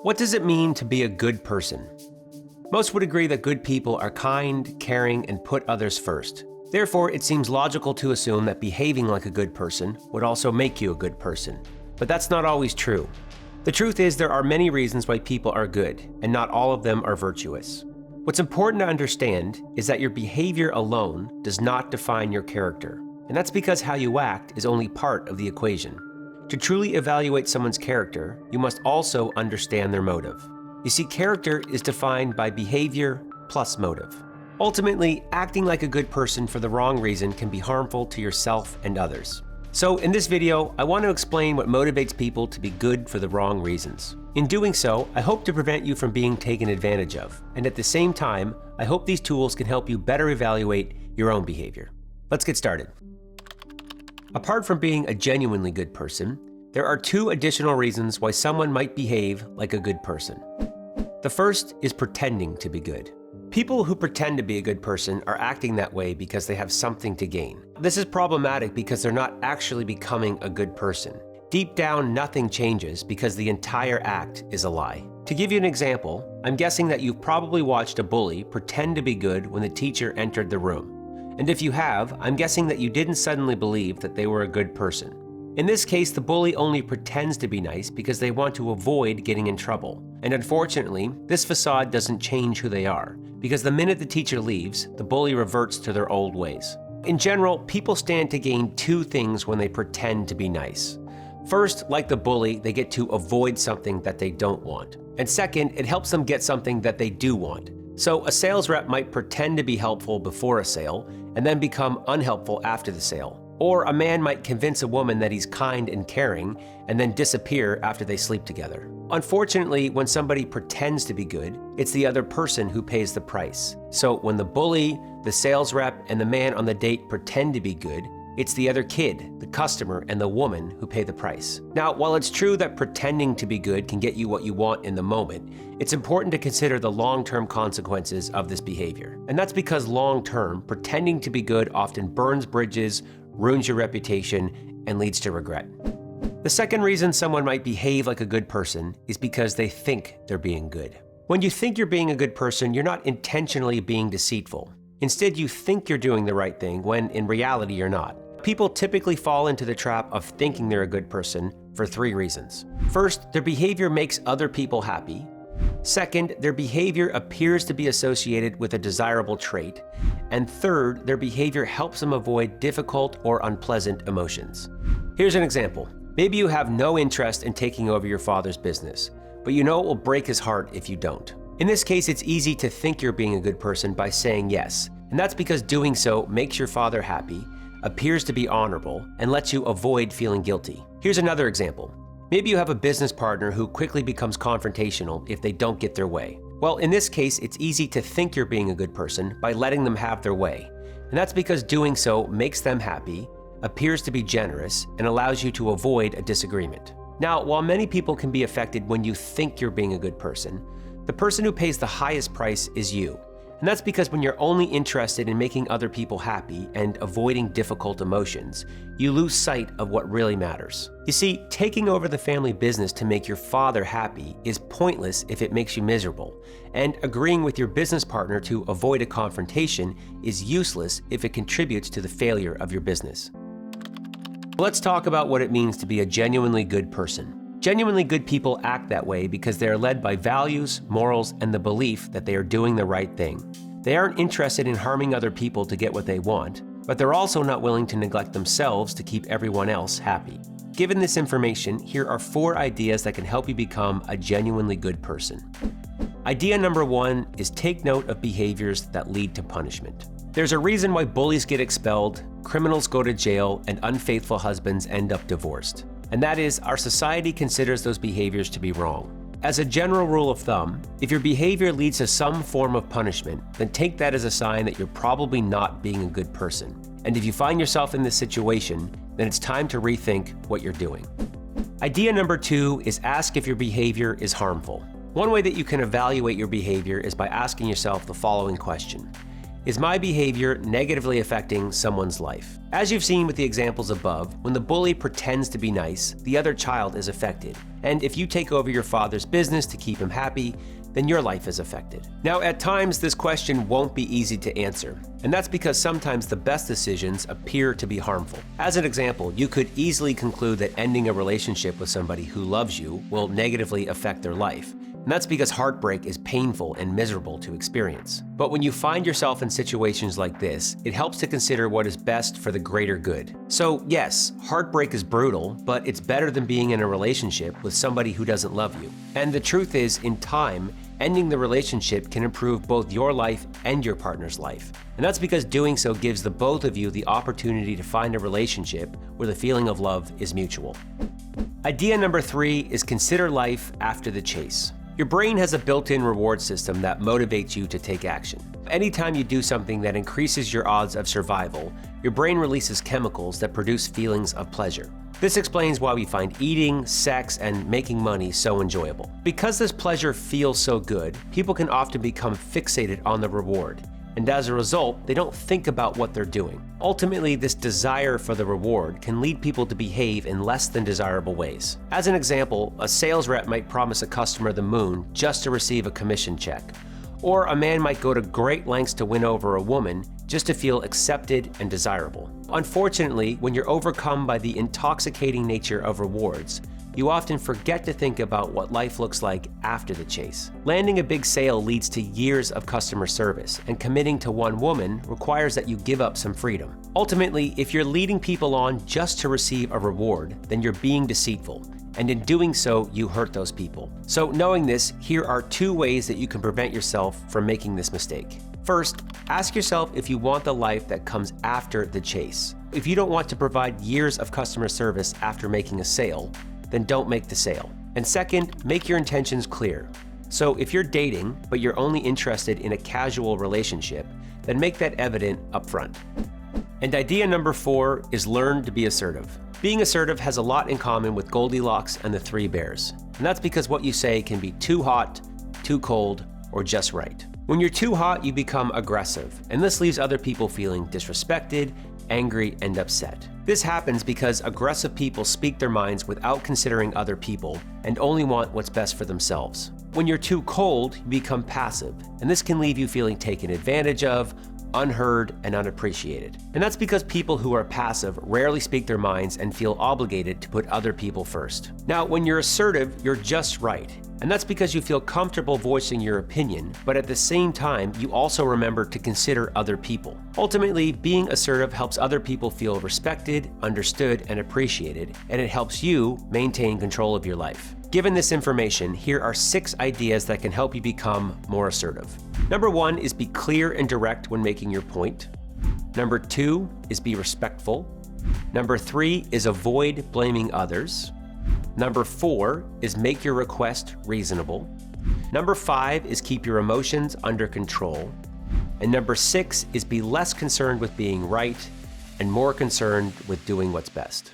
What does it mean to be a good person? Most would agree that good people are kind, caring, and put others first. Therefore, it seems logical to assume that behaving like a good person would also make you a good person. But that's not always true. The truth is there are many reasons why people are good, and not all of them are virtuous. What's important to understand is that your behavior alone does not define your character, and that's because how you act is only part of the equation. To truly evaluate someone's character, you must also understand their motive. You see, character is defined by behavior plus motive. Ultimately, acting like a good person for the wrong reason can be harmful to yourself and others. So in this video, I want to explain what motivates people to be good for the wrong reasons. In doing so, I hope to prevent you from being taken advantage of, and at the same time, I hope these tools can help you better evaluate your own behavior. Let's get started. Apart from being a genuinely good person, there are two additional reasons why someone might behave like a good person. The first is pretending to be good. People who pretend to be a good person are acting that way because they have something to gain. This is problematic because they're not actually becoming a good person. Deep down, nothing changes because the entire act is a lie. To give you an example, I'm guessing that you've probably watched a bully pretend to be good when the teacher entered the room. And if you have, I'm guessing that you didn't suddenly believe that they were a good person. In this case, the bully only pretends to be nice because they want to avoid getting in trouble. And unfortunately, this facade doesn't change who they are, because the minute the teacher leaves, the bully reverts to their old ways. In general, people stand to gain two things when they pretend to be nice. First, like the bully, they get to avoid something that they don't want. And second, it helps them get something that they do want. So a sales rep might pretend to be helpful before a sale and then become unhelpful after the sale. Or a man might convince a woman that he's kind and caring and then disappear after they sleep together. Unfortunately, when somebody pretends to be good, it's the other person who pays the price. So when the bully, the sales rep, and the man on the date pretend to be good, it's the other kid, the customer, and the woman who pay the price. Now, while it's true that pretending to be good can get you what you want in the moment, it's important to consider the long-term consequences of this behavior. And that's because long-term, pretending to be good often burns bridges, ruins your reputation, and leads to regret. The second reason someone might behave like a good person is because they think they're being good. When you think you're being a good person, you're not intentionally being deceitful. Instead, you think you're doing the right thing when in reality you're not. People typically fall into the trap of thinking they're a good person for three reasons. First, their behavior makes other people happy. Second, their behavior appears to be associated with a desirable trait. And third, their behavior helps them avoid difficult or unpleasant emotions. Here's an example. Maybe you have no interest in taking over your father's business, but you know it will break his heart if you don't. In this case, it's easy to think you're being a good person by saying yes, and that's because doing so makes your father happy, appears to be honorable, and lets you avoid feeling guilty. Here's another example. Maybe you have a business partner who quickly becomes confrontational if they don't get their way. Well, in this case, it's easy to think you're being a good person by letting them have their way. And that's because doing so makes them happy, appears to be generous, and allows you to avoid a disagreement. Now, while many people can be affected when you think you're being a good person, the person who pays the highest price is you. And that's because when you're only interested in making other people happy and avoiding difficult emotions, you lose sight of what really matters. You see, taking over the family business to make your father happy is pointless if it makes you miserable, and agreeing with your business partner to avoid a confrontation is useless if it contributes to the failure of your business. Let's talk about what it means to be a genuinely good person. Genuinely good people act that way because they are led by values, morals, and the belief that they are doing the right thing. They aren't interested in harming other people to get what they want, but they're also not willing to neglect themselves to keep everyone else happy. Given this information, here are 4 ideas that can help you become a genuinely good person. Idea number 1 is take note of behaviors that lead to punishment. There's a reason why bullies get expelled, criminals go to jail, and unfaithful husbands end up divorced. And that is, our society considers those behaviors to be wrong. As a general rule of thumb, if your behavior leads to some form of punishment, then take that as a sign that you're probably not being a good person. And if you find yourself in this situation, then it's time to rethink what you're doing. Idea number 2 is ask if your behavior is harmful. One way that you can evaluate your behavior is by asking yourself the following question. Is my behavior negatively affecting someone's life? As you've seen with the examples above, when the bully pretends to be nice, the other child is affected. And if you take over your father's business to keep him happy, then your life is affected. Now, at times, this question won't be easy to answer, and that's because sometimes the best decisions appear to be harmful. As an example, you could easily conclude that ending a relationship with somebody who loves you will negatively affect their life, and that's because heartbreak is painful and miserable to experience. But when you find yourself in situations like this, it helps to consider what is best for the greater good. So yes, heartbreak is brutal, but it's better than being in a relationship with somebody who doesn't love you. And the truth is, in time, ending the relationship can improve both your life and your partner's life. And that's because doing so gives the both of you the opportunity to find a relationship where the feeling of love is mutual. Idea number 3 is consider life after the chase. Your brain has a built-in reward system that motivates you to take action. Anytime you do something that increases your odds of survival, your brain releases chemicals that produce feelings of pleasure. This explains why we find eating, sex, and making money so enjoyable. Because this pleasure feels so good, people can often become fixated on the reward, and as a result, they don't think about what they're doing. Ultimately, this desire for the reward can lead people to behave in less than desirable ways. As an example, a sales rep might promise a customer the moon just to receive a commission check. Or a man might go to great lengths to win over a woman just to feel accepted and desirable. Unfortunately, when you're overcome by the intoxicating nature of rewards, you often forget to think about what life looks like after the chase. Landing a big sale leads to years of customer service, and committing to one woman requires that you give up some freedom. Ultimately, if you're leading people on just to receive a reward, then you're being deceitful, and in doing so, you hurt those people. So knowing this, here are 2 ways that you can prevent yourself from making this mistake. First, ask yourself if you want the life that comes after the chase. If you don't want to provide years of customer service after making a sale, then don't make the sale. And second, make your intentions clear. So if you're dating, but you're only interested in a casual relationship, then make that evident upfront. And idea number 4 is learn to be assertive. Being assertive has a lot in common with Goldilocks and the 3 bears. And that's because what you say can be too hot, too cold, or just right. When you're too hot, you become aggressive, and this leaves other people feeling disrespected, angry, and upset. This happens because aggressive people speak their minds without considering other people and only want what's best for themselves. When you're too cold, you become passive, and this can leave you feeling taken advantage of, unheard, and unappreciated. And that's because people who are passive rarely speak their minds and feel obligated to put other people first. Now, when you're assertive, you're just right. And that's because you feel comfortable voicing your opinion, but at the same time, you also remember to consider other people. Ultimately, being assertive helps other people feel respected, understood, and appreciated, and it helps you maintain control of your life. Given this information, here are 6 ideas that can help you become more assertive. Number 1 is be clear and direct when making your point. Number 2 is be respectful. Number 3 is avoid blaming others. Number 4 is make your request reasonable. Number 5 is keep your emotions under control. And number 6 is be less concerned with being right and more concerned with doing what's best.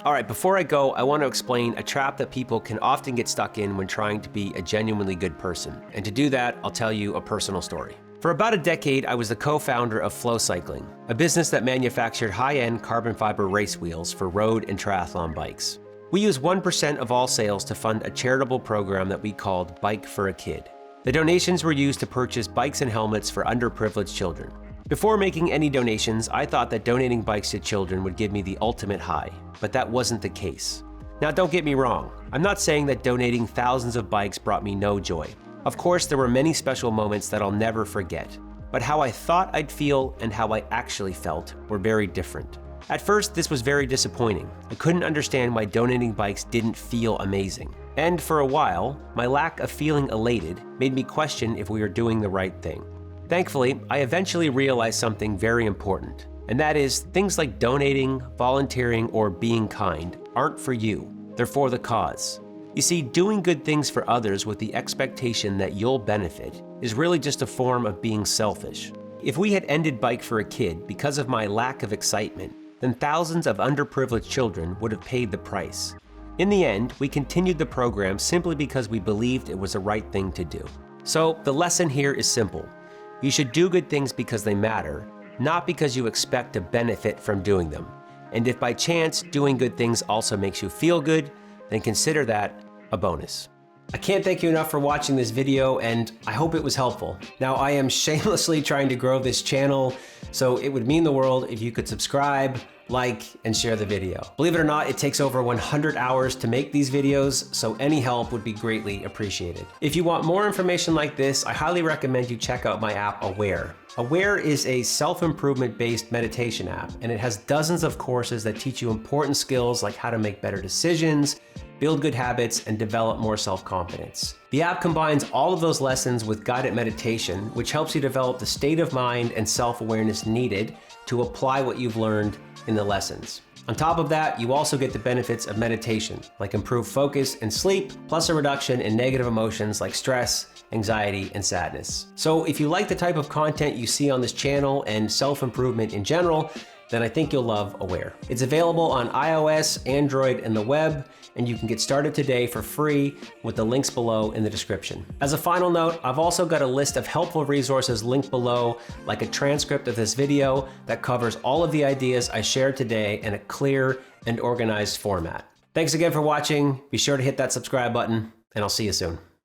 All right, before I go, I want to explain a trap that people can often get stuck in when trying to be a genuinely good person. And to do that, I'll tell you a personal story. For about a decade, I was the co-founder of Flow Cycling, a business that manufactured high-end carbon fiber race wheels for road and triathlon bikes. We use 1% of all sales to fund a charitable program that we called Bike for a Kid. The donations were used to purchase bikes and helmets for underprivileged children. Before making any donations, I thought that donating bikes to children would give me the ultimate high, but that wasn't the case. Now, don't get me wrong. I'm not saying that donating thousands of bikes brought me no joy. Of course, there were many special moments that I'll never forget, but how I thought I'd feel and how I actually felt were very different. At first, this was very disappointing. I couldn't understand why donating bikes didn't feel amazing. And for a while, my lack of feeling elated made me question if we were doing the right thing. Thankfully, I eventually realized something very important, and that is things like donating, volunteering, or being kind aren't for you. They're for the cause. You see, doing good things for others with the expectation that you'll benefit is really just a form of being selfish. If we had ended Bike for a Kid because of my lack of excitement, then thousands of underprivileged children would have paid the price. In the end, we continued the program simply because we believed it was the right thing to do. So the lesson here is simple. You should do good things because they matter, not because you expect to benefit from doing them. And if by chance doing good things also makes you feel good, then consider that a bonus. I can't thank you enough for watching this video, and I hope it was helpful. Now, I am shamelessly trying to grow this channel, so it would mean the world if you could subscribe, like, and share the video. Believe it or not, it takes over 100 hours to make these videos, so any help would be greatly appreciated. If you want more information like this, I highly recommend you check out my app, Aware. Aware is a self-improvement based meditation app, and it has dozens of courses that teach you important skills like how to make better decisions, build good habits, and develop more self-confidence. The app combines all of those lessons with guided meditation, which helps you develop the state of mind and self-awareness needed to apply what you've learned in the lessons. On top of that, you also get the benefits of meditation, like improved focus and sleep, plus a reduction in negative emotions like stress, anxiety, and sadness. So if you like the type of content you see on this channel and self-improvement in general, then I think you'll love Aware. It's available on iOS, Android, and the web, and you can get started today for free with the links below in the description. As a final note, I've also got a list of helpful resources linked below, like a transcript of this video that covers all of the ideas I shared today in a clear and organized format. Thanks again for watching. Be sure to hit that subscribe button, and I'll see you soon.